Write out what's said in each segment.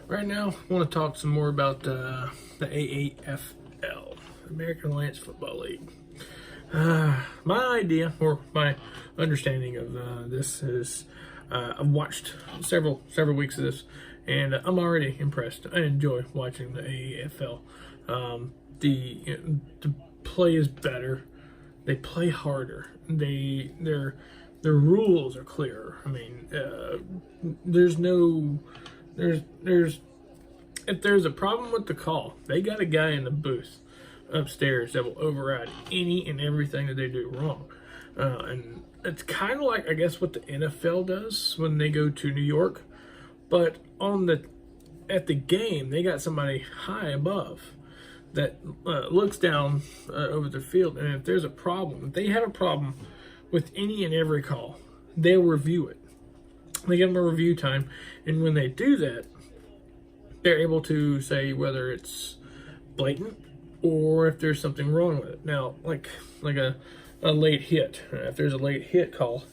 Right now, I want to talk some more about the AAFL, American Alliance Football League. My idea, or my understanding of this is, I've watched several weeks of this, and I'm already impressed. I enjoy watching the AAFL. The play is better. They play harder. Their rules are clearer. I mean, there's if there's a problem with the call, they got a guy in the booth upstairs that will override any and everything that they do wrong. And it's kind of like, I guess, what the NFL does when they go to New York, but at the game they got somebody high above that looks down over the field, and if there's a problem, if they have a problem with any and every call, they'll review it. They give them a review time, and when they do that, they're able to say whether it's blatant or if there's something wrong with it. Now, like a late hit, if there's a late hit call,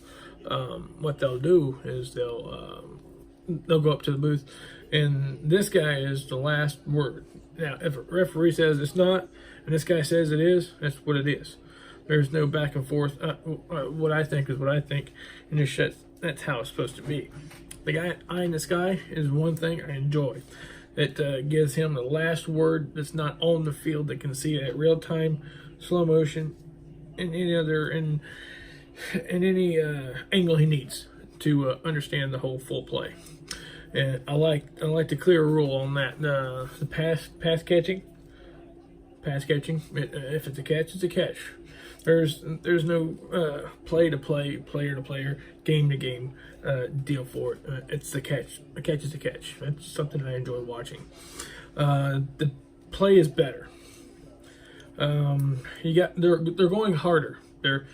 what they'll do is they'll go up to the booth, and this guy is the last word. Now, if a referee says it's not, and this guy says it is, that's what it is. There's no back and forth. What I think is what I think, and that's how it's supposed to be. The guy eyeing this guy is one thing I enjoy. It gives him the last word that's not on the field. That can see it at real time, slow motion, and any any angle he needs to understand the whole full play. And I like the clear rule on that. The pass catching. If it's a catch, it's a catch. There's no play to play, player to player, game to game deal for it. It's the catch. A catch is a catch. That's something I enjoy watching. The play is better. They're going harder. They're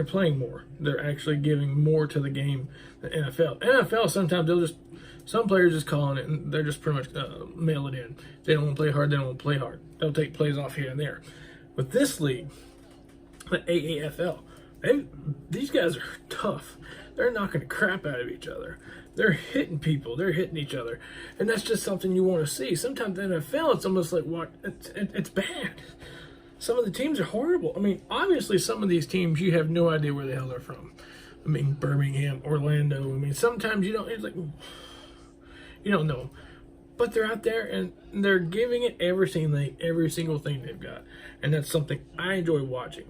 playing more. They're actually giving more to the game than NFL. NFL, sometimes some players just calling it, and they're just pretty much mail it in. If they don't want to play hard, they don't want to play hard. They'll take plays off here and there. With this league, the AAFL, these guys are tough. They're knocking the crap out of each other. They're hitting people. They're hitting each other, and that's just something you want to see. Sometimes in the NFL, it's almost like what it's bad. Some of the teams are horrible. I mean, obviously, some of these teams you have no idea where the hell they're from. I mean, Birmingham, Orlando. I mean, sometimes you don't. It's like you don't know, but they're out there and they're giving it every single thing they've got, and that's something I enjoy watching.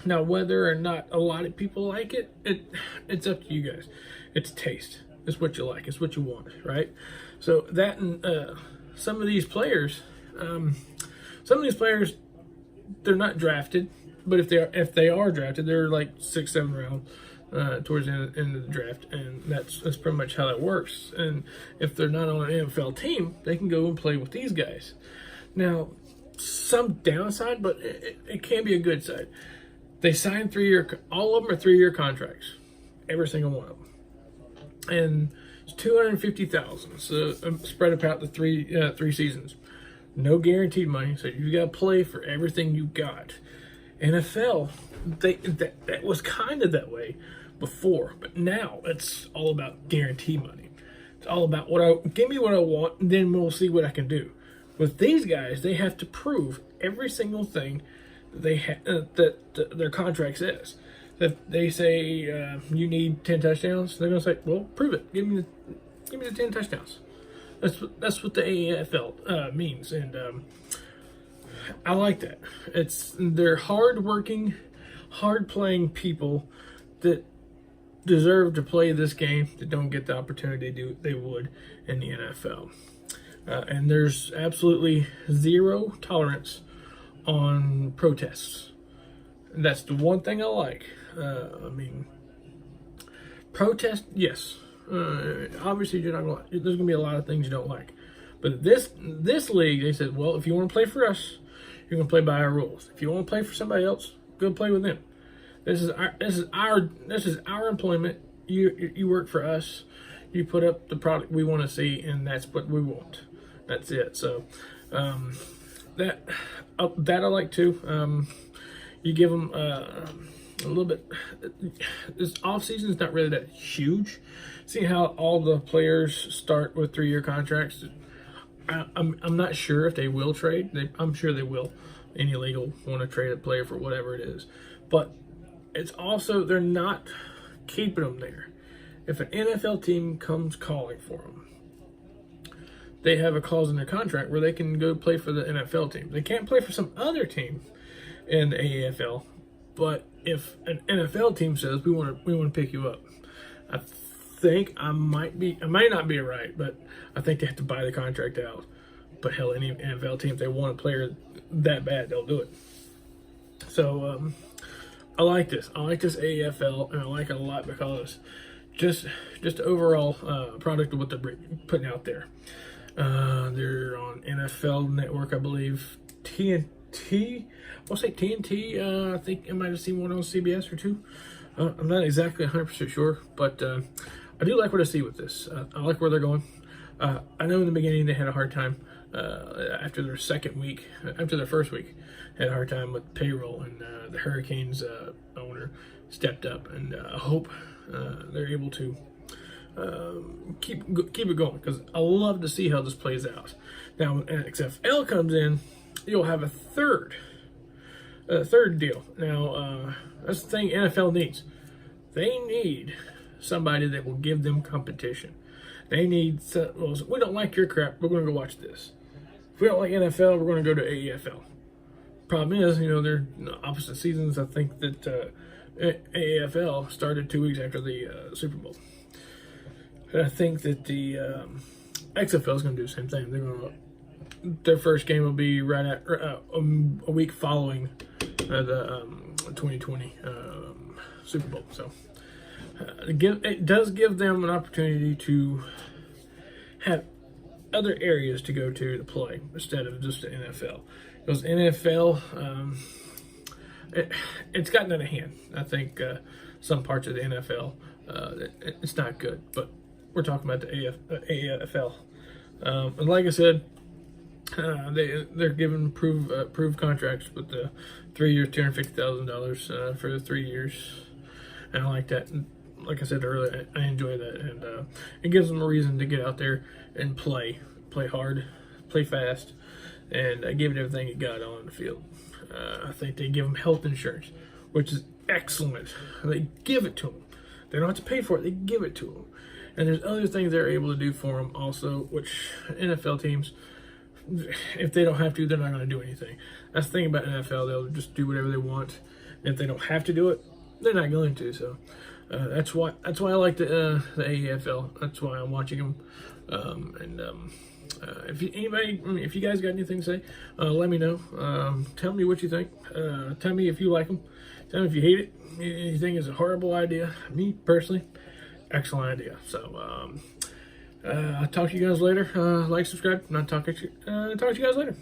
Now, whether or not a lot of people like it, it's up to you guys. It's taste. It's what you like. It's what you want, right? So that and some of these players, they're not drafted, but if they are drafted, they're like 6, 7 round towards the end of the draft, and that's pretty much how that works. And if they're not on an NFL team, they can go and play with these guys. Now, some downside, but it can be a good side. They signed all of them are 3-year contracts, every single one of them, and it's $250,000. So spread about the three seasons. No guaranteed money, so you got to play for everything you got. NFL, that was kind of that way before, but now it's all about guaranteed money. It's all about give me what I want, and then we'll see what I can do. With these guys, they have to prove every single thing that their contract says. If they say you need 10 touchdowns, they're gonna say, "Well, prove it. Give me the 10 touchdowns." That's what the AAFL means, and I like that. They're hard-working, hard-playing people that deserve to play this game that don't get the opportunity they would in the NFL. And there's absolutely zero tolerance on protests. And that's the one thing I like. I mean, protest, yes. Obviously, there's going to be a lot of things you don't like. But this league, they said, well, if you want to play for us, you're going to play by our rules. If you want to play for somebody else, go play with them. This is our employment. You work for us. You put up the product we want to see, and that's what we want. That's it. So that I like too. You give them a little bit. This off season is not really that huge. Seeing how all the players start with 3-year contracts, I'm not sure if they will trade. I'm sure they will. Any league will want to trade a player for whatever it is, but it's also they're not keeping them there. If an NFL team comes calling for them, they have a clause in their contract where they can go play for the NFL team. They can't play for some other team in the AAFL, but if an NFL team says we want to pick you up, I think I might not be right, but I think they have to buy the contract out. But hell, any NFL team, if they want a player that bad, they'll do it. So I like this. I like this AAFL, and I like it a lot because just the overall product of what they're putting out there. They're on NFL Network, I believe. TNT. I'll say TNT. I think I might have seen one on CBS or two. I'm not exactly 100% sure, but I do like what I see with this. I like where they're going. I know in the beginning they had a hard time after their first week, had a hard time with payroll, and the Hurricanes owner stepped up, and I hope they're able to keep it going, because I love to see how this plays out. Now, when XFL comes in, you'll have a third deal. Now, that's the thing NFL needs. They need somebody that will give them competition. They need, well, we don't like your crap, we're going to go watch this. If we don't like NFL, we're going to go to AEFL. Problem is, they're opposite seasons. I think that AEFL started 2 weeks after the Super Bowl. And I think that the XFL is going to do the same thing. Their first game will be right at a week following the 2020 Super Bowl. So it does give them an opportunity to have other areas to go to play instead of just the NFL. Because NFL, it's gotten out of hand. I think some parts of the NFL, it's not good. But we're talking about the AFL. And like I said, they're giving approved contracts with the 3 years, $250,000 for the 3 years, and I like that. And like I said earlier, I enjoy that, and it gives them a reason to get out there and play hard, play fast, and give it everything it got on the field. I think they give them health insurance, which is excellent. They give it to them. They don't have to pay for it. They give it to them. And there's other things they're able to do for them also, which NFL teams, if they don't have to, they're not going to do anything. That's the thing about NFL. They'll just do whatever they want. And if they don't have to do it, they're not going to. So that's why I like the AEFL. That's why I'm watching them. If you guys got anything to say, let me know. Tell me what you think. Tell me if you like them. Tell me if you hate it. You think it's a horrible idea. Me personally, excellent idea. So I'll talk to you guys later. Like, subscribe, and I'll talk to you guys later.